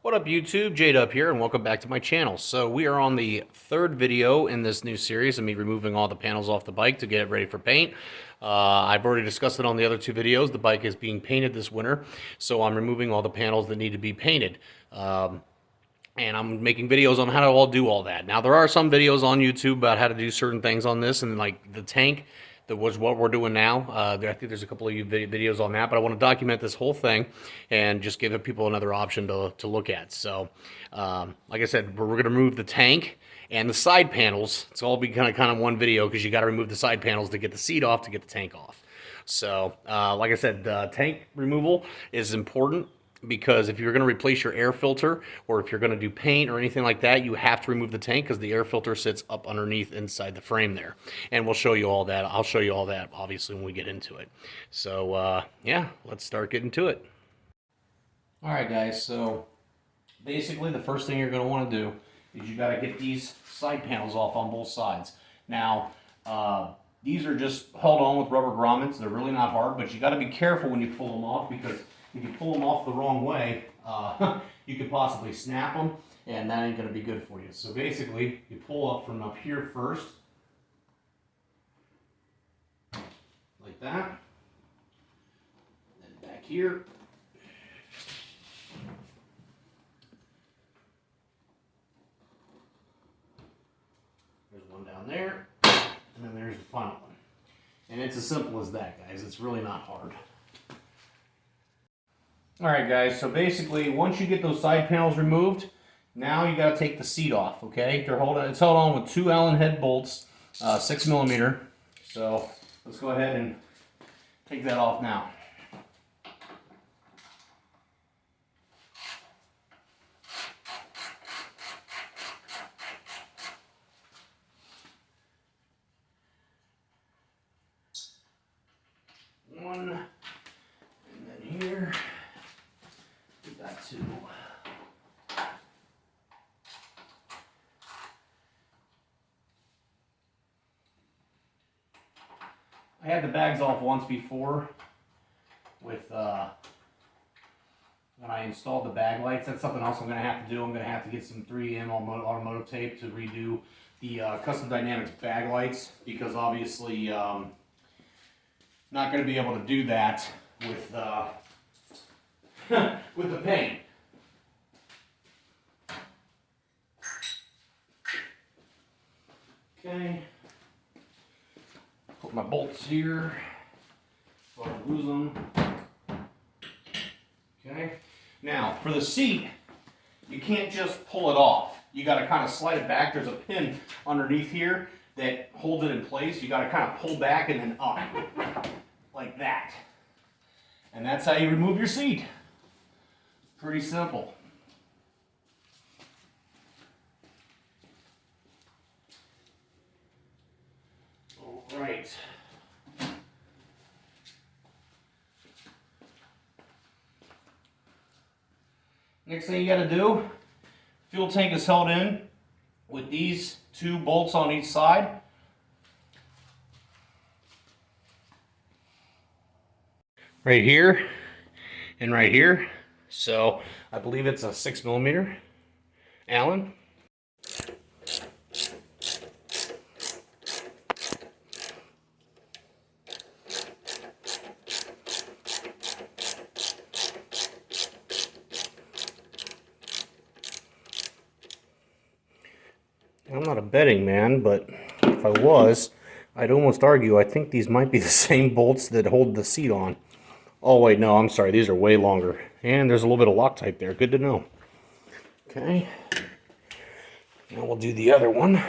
What up YouTube, J-Dub here, and welcome back to my channel. So we are on the third video in this new series of me removing all the panels off the bike to get it ready for paint. I've already discussed it on the other two videos. The bike is being painted this winter, so I'm removing all the panels that need to be painted. And I'm making videos on how to do all that. Now, there are some videos on YouTube about how to do certain things on this, and like the tank, that was what we're doing now. I think there's a couple of videos on that, but I want to document this whole thing and just give people another option to look at. So, like I said, we're going to remove the tank and the side panels. It's all be kind of one video because you got to remove the side panels to get the seat off to get the tank off. So, like I said, the tank removal is important, because if you're going to replace your air filter or if you're going to do paint or anything like that, you have to remove the tank because the air filter sits up underneath inside the frame there. And we'll show you all that. I'll show you all that, obviously, when we get into it. So, yeah, let's start getting to it. All right, guys, so basically the first thing you're going to want to do is you got to get these side panels off on both sides. Now, these are just held on with rubber grommets. They're really not hard, but you got to be careful when you pull them off, because if you pull them off the wrong way, you could possibly snap them, and that ain't going to be good for you. So basically, you pull up from up here first, like that, and then back here. There's one down there, and then there's the final one. And it's as simple as that, guys. It's really not hard. Alright guys, so basically once you get those side panels removed, now you got to take the seat off, okay? It's held on with two Allen head bolts, 6mm. So let's go ahead and take that off now. One, and then here. Two. I had the bags off once before with when I installed the bag lights. That's something else I'm going to have to do. I'm going to have to get some 3M automotive tape to redo the Custom Dynamics bag lights, because obviously not going to be able to do that with with the paint. Okay. Put my bolts here so I don't lose them. Okay. Now, for the seat, you can't just pull it off. You got to kind of slide it back. There's a pin underneath here that holds it in place. You got to kind of pull back and then up, like that. And that's how you remove your seat. Pretty simple. All right. Next thing you got to do, fuel tank is held in with these two bolts on each side. Right here and right here. So I believe it's a 6mm Allen. I'm not a betting man, but if I was, I'd almost argue I think these might be the same bolts that hold the seat on. Oh wait, no, I'm sorry, these are way longer. And there's a little bit of Loctite there, good to know. Okay, now we'll do the other one.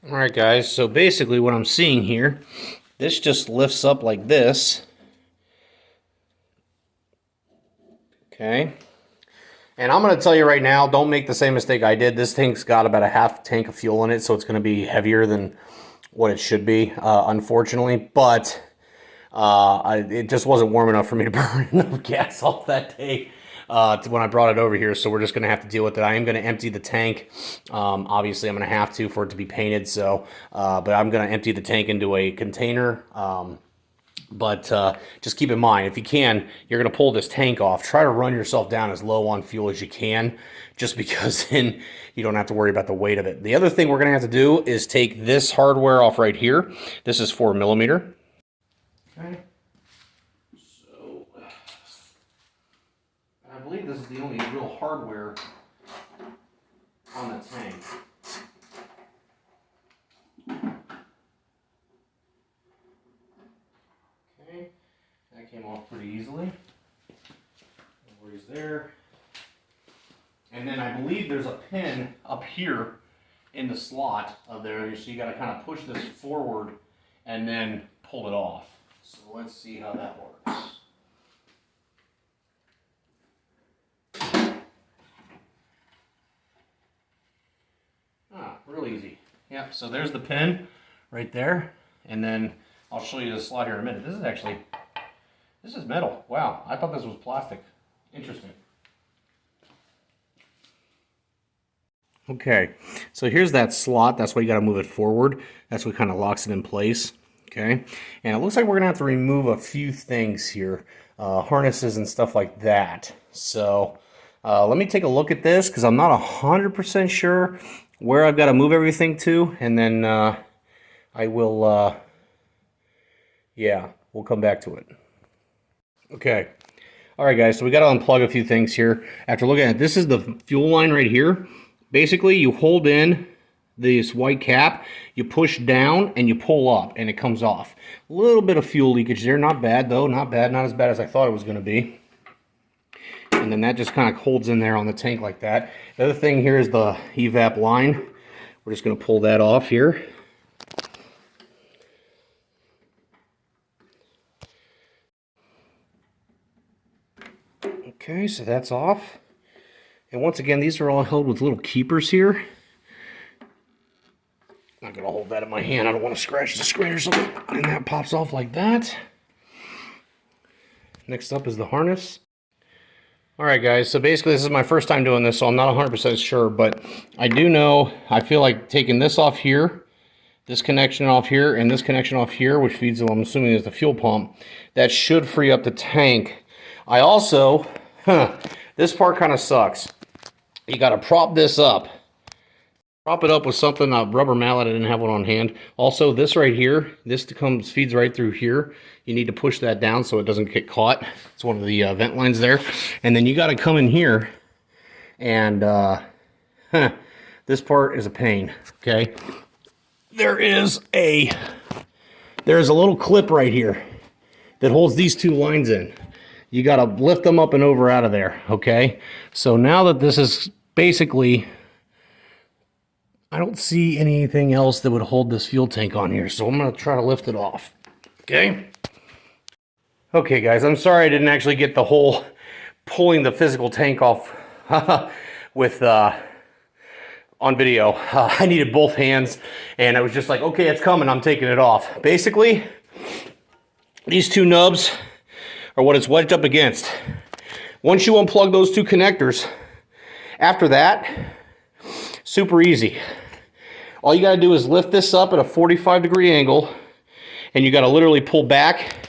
Alright, guys, so basically what I'm seeing here, this just lifts up like this, Okay. And I'm going to tell you right now, don't make the same mistake I did. This tank's got about a half tank of fuel in it, so it's going to be heavier than what it should be, unfortunately. But it just wasn't warm enough for me to burn enough gas off that day when I brought it over here. So we're just going to have to deal with it. I am going to empty the tank. Obviously, I'm going to have to for it to be painted. So, but I'm going to empty the tank into a container. But just keep in mind, if you can, you're going to pull this tank off. Try to run yourself down as low on fuel as you can, just because then you don't have to worry about the weight of it. The other thing we're going to have to do is take this hardware off right here. This is 4mm. Okay. So, I believe this is the only real hardware on the tank. That came off pretty easily. No worries there. And then I believe there's a pin up here in the slot of there, so you got to kind of push this forward and then pull it off. So let's see how that works. Real easy. Yep, so there's the pin right there, and then I'll show you the slot here in a minute. This is metal. Wow, I thought this was plastic. Interesting. Okay, so here's that slot. That's why you got to move it forward. That's what kind of locks it in place. Okay, and it looks like we're going to have to remove a few things here, harnesses and stuff like that. So let me take a look at this because I'm not 100% sure where I've got to move everything to, and then I will, yeah, we'll come back to it. Okay. All right, guys, so we got to unplug a few things here. After looking at it, this is the fuel line right here. Basically, you hold in this white cap, you push down, and you pull up, and it comes off. A little bit of fuel leakage there. Not bad, though. Not bad. Not as bad as I thought it was going to be. And then that just kind of holds in there on the tank like that. The other thing here is the evap line. We're just going to pull that off here. Okay, so that's off. And once again, these are all held with little keepers here. Not going to hold that in my hand. I don't want to scratch the screen or something. And that pops off like that. Next up is the harness. Alright guys, so basically this is my first time doing this, so I'm not 100% sure, but I do know, I feel like taking this off here, this connection off here, and this connection off here, which feeds, I'm assuming, is the fuel pump, that should free up the tank. I also, this part kind of sucks. You got to prop this up. Prop it up with something, a rubber mallet. I didn't have one on hand. Also, this right here, this feeds right through here. You need to push that down so it doesn't get caught. It's one of the vent lines there. And then you got to come in here, and this part is a pain. Okay, there's a little clip right here that holds these two lines in. You got to lift them up and over out of there. Okay, so now that this is basically, I don't see anything else that would hold this fuel tank on here, so I'm going to try to lift it off. Okay? Okay, guys, I'm sorry I didn't actually get the whole pulling the physical tank off with on video. I needed both hands, and I was just like, okay, it's coming, I'm taking it off. Basically, these two nubs are what it's wedged up against. Once you unplug those two connectors, after that, super easy. All you got to do is lift this up at a 45-degree angle, and you got to literally pull back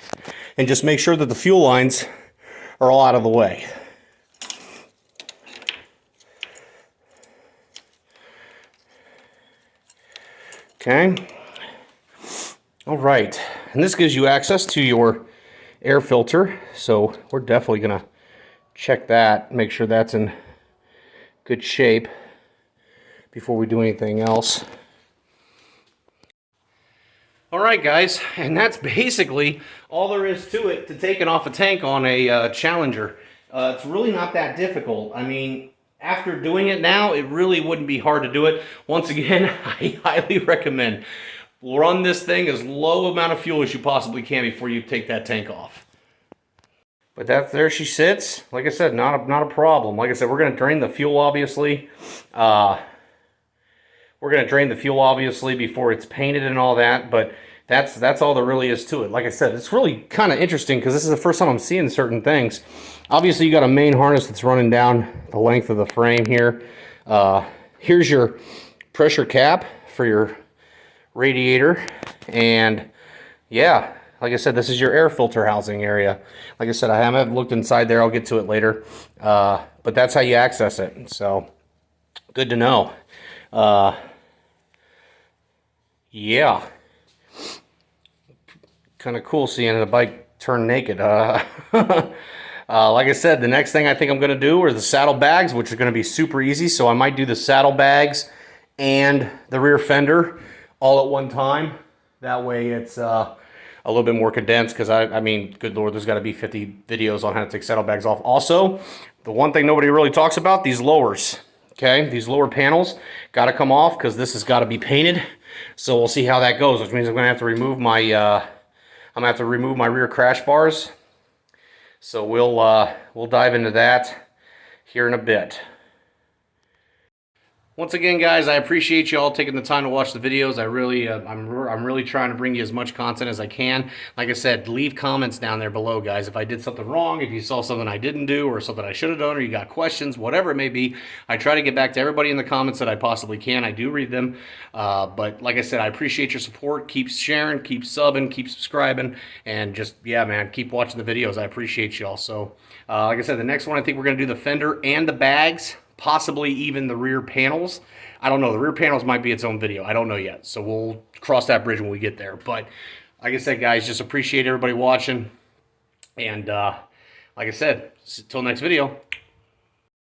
and just make sure that the fuel lines are all out of the way. Okay. All right. And this gives you access to your air filter, so we're definitely going to check that, make sure that's in good shape before we do anything else. Alright guys, and that's basically all there is to it, to taking off a tank on a Challenger. It's really not that difficult. I mean, after doing it now, it really wouldn't be hard to do it. Once again, I highly recommend run this thing as low amount of fuel as you possibly can before you take that tank off. But there she sits. Like I said, not a problem. Like I said, we're going to drain the fuel, obviously. We're going to drain the fuel, obviously, before it's painted and all that. But that's all there really is to it. Like I said, it's really kind of interesting because this is the first time I'm seeing certain things. Obviously, you got a main harness that's running down the length of the frame here. Here's your pressure cap for your radiator. And yeah, like I said, this is your air filter housing area. Like I said, I haven't looked inside there. I'll get to it later. But that's how you access it. So, good to know. Yeah. Kind of cool seeing the bike turn naked. Like I said, the next thing I think I'm going to do are the saddle bags, which are going to be super easy. So I might do the saddle bags and the rear fender all at one time. That way it's a little bit more condensed because, I mean, good Lord, there's got to be 50 videos on how to take saddlebags off. Also, the one thing nobody really talks about, these lowers. Okay, these lower panels got to come off because this has got to be painted. So we'll see how that goes, which means I'm going to have to remove my rear crash bars. So we'll dive into that here in a bit. Once again, guys, I appreciate you all taking the time to watch the videos. I'm really trying to bring you as much content as I can. Like I said, leave comments down there below, guys. If I did something wrong, if you saw something I didn't do, or something I should have done, or you got questions, whatever it may be, I try to get back to everybody in the comments that I possibly can. I do read them. But like I said, I appreciate your support. Keep sharing, keep subbing, keep subscribing, and just, yeah, man, keep watching the videos. I appreciate y'all. So, like I said, the next one, I think we're going to do the fender and the bags. Possibly even the rear panels. I don't know. The rear panels might be its own video. I don't know yet. So we'll cross that bridge when we get there. But like I said, guys, just appreciate everybody watching. And like I said, until next video.